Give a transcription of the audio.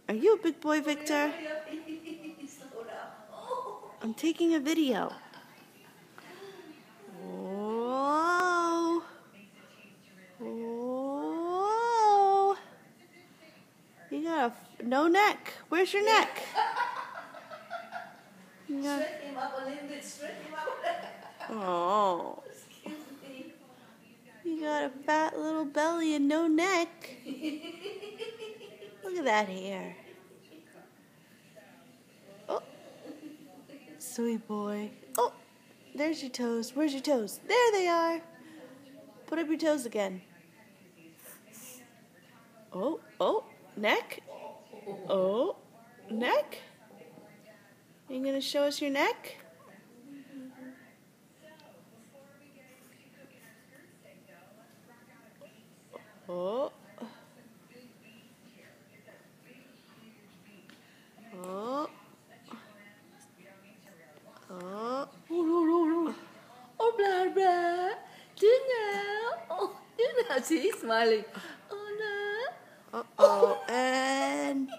Are you a big boy, Victor? I'm taking a video. Whoa. Whoa. You got no neck. Where's your neck? Stretch him up a little bit. Stretch him up. Oh. Excuse me. You got a fat little belly and no neck. Look at that hair. Oh. Sweet boy. Oh. There's your toes. Where's your toes? There they are. Put up your toes again. Oh. Oh. Neck. Oh. Neck. Are you going to show us your neck? Oh. Oh. Oh. Oh, blah, blah. Tina. Oh, Tina. She's smiling. Oh, no. Uh-oh. And